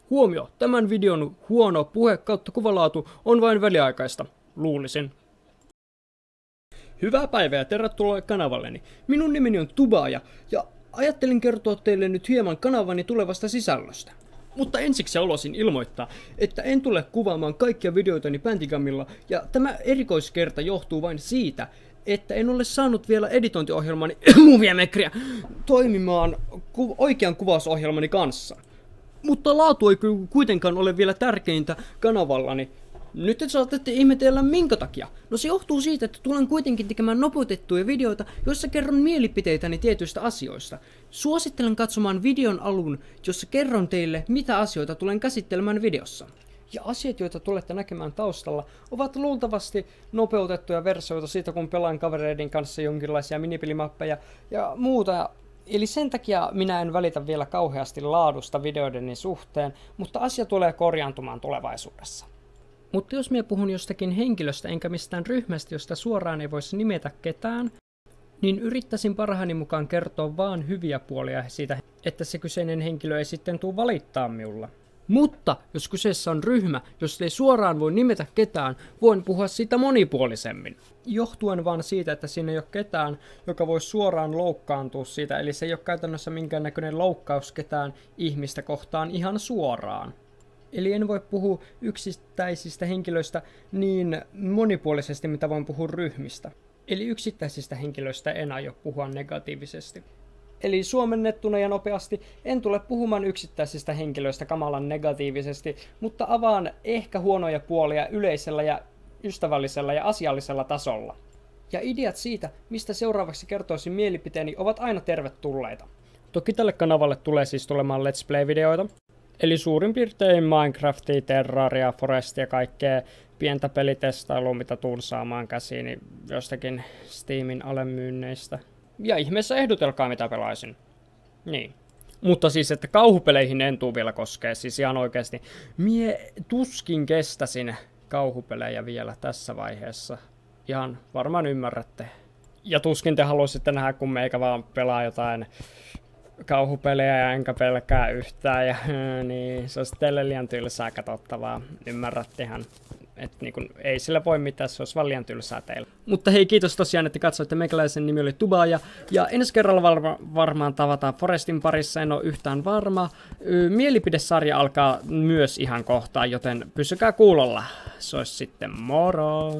Huomio, tämän videon huono puhe kautta kuvalaatu on vain väliaikaista, luulisin. Hyvää päivää ja tervetuloa kanavalleni. Minun nimeni on Tubaaja ja ajattelin kertoa teille nyt hieman kanavani tulevasta sisällöstä. Mutta ensiksi haluaisin ilmoittaa, että en tule kuvaamaan kaikkia videoitani Phantomilla ja tämä erikoiskerta johtuu vain siitä, että en ole saanut vielä editointiohjelmani Movie Makeria toimimaan oikean kuvausohjelmani kanssa. Mutta laatu ei kuitenkaan ole vielä tärkeintä kanavallani. Nyt te saatatte ihmetellä minkä takia. No se johtuu siitä, että tulen kuitenkin tekemään nopeutettuja videoita, joissa kerron mielipiteitäni tietyistä asioista. Suosittelen katsomaan videon alun, jossa kerron teille, mitä asioita tulen käsittelemään videossa. Ja asiat, joita tulette näkemään taustalla, ovat luultavasti nopeutettuja versioita siitä, kun pelaan kavereiden kanssa jonkinlaisia minipelimappeja ja muuta. Eli sen takia minä en välitä vielä kauheasti laadusta videoideni suhteen, mutta asia tulee korjaantumaan tulevaisuudessa. Mutta jos minä puhun jostakin henkilöstä enkä mistään ryhmästä, josta suoraan ei voisi nimetä ketään, niin yrittäisin parhaani mukaan kertoa vaan hyviä puolia siitä, että se kyseinen henkilö ei sitten tule valittaa minulla. Mutta jos kyseessä on ryhmä, josta ei suoraan voi nimetä ketään, voin puhua siitä monipuolisemmin. Johtuen vaan siitä, että siinä ei ole ketään, joka voi suoraan loukkaantua siitä, eli se ei ole käytännössä minkäännäköinen loukkaus ketään ihmistä kohtaan ihan suoraan. Eli en voi puhua yksittäisistä henkilöistä niin monipuolisesti, mitä voin puhua ryhmistä. Eli yksittäisistä henkilöistä en aio puhua negatiivisesti. Eli suomennettuna ja nopeasti en tule puhumaan yksittäisistä henkilöistä kamalan negatiivisesti, mutta avaan ehkä huonoja puolia yleisellä ja ystävällisellä ja asiallisella tasolla. Ja ideat siitä, mistä seuraavaksi kertoisin mielipiteeni, ovat aina tervetulleita. Toki tälle kanavalle tulee siis tulemaan Let's Play-videoita. Eli suurin piirtein Minecraftia, Terraria, Forestia ja kaikkea pientä pelitestailua, mitä tuun saamaan käsiini jostakin Steamin alemyynneistä. Ja ihmeessä ehdotelkaa mitä pelaisin. Niin. Mutta siis, että kauhupeleihin en tuu vielä koskee, siis ihan oikeesti. Mie tuskin kestäsin kauhupelejä vielä tässä vaiheessa. Ihan varmaan ymmärrätte. Ja tuskin te haluaisitte nähdä, kun meikä vaan pelaa jotain kauhupelejä ja enkä pelkää yhtään. Ja niin, se olisi teille liian tylsää katsottavaa. Ymmärrättehän. Että niin ei sillä voi mitään, se olisi vaan liian tylsää teille. Mutta hei, kiitos tosiaan, että katsoitte. Meikäläisen nimi oli Tubaaja. Ja ensi kerralla varmaan tavataan Forestin parissa, en ole yhtään varma. Mielipidesarja alkaa myös ihan kohtaan, joten pysykää kuulolla. Se olisi sitten moro!